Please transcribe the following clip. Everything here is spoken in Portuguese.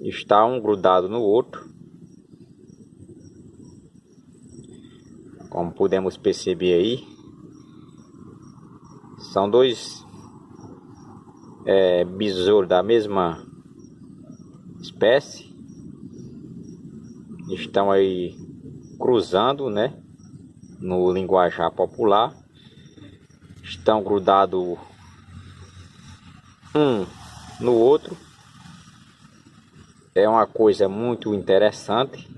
está um grudado no outro. Como podemos perceber aí, são dois besouros da mesma espécie. Estão aí cruzando, né? No linguajar popular. Estão grudados um no outro. É uma coisa muito interessante.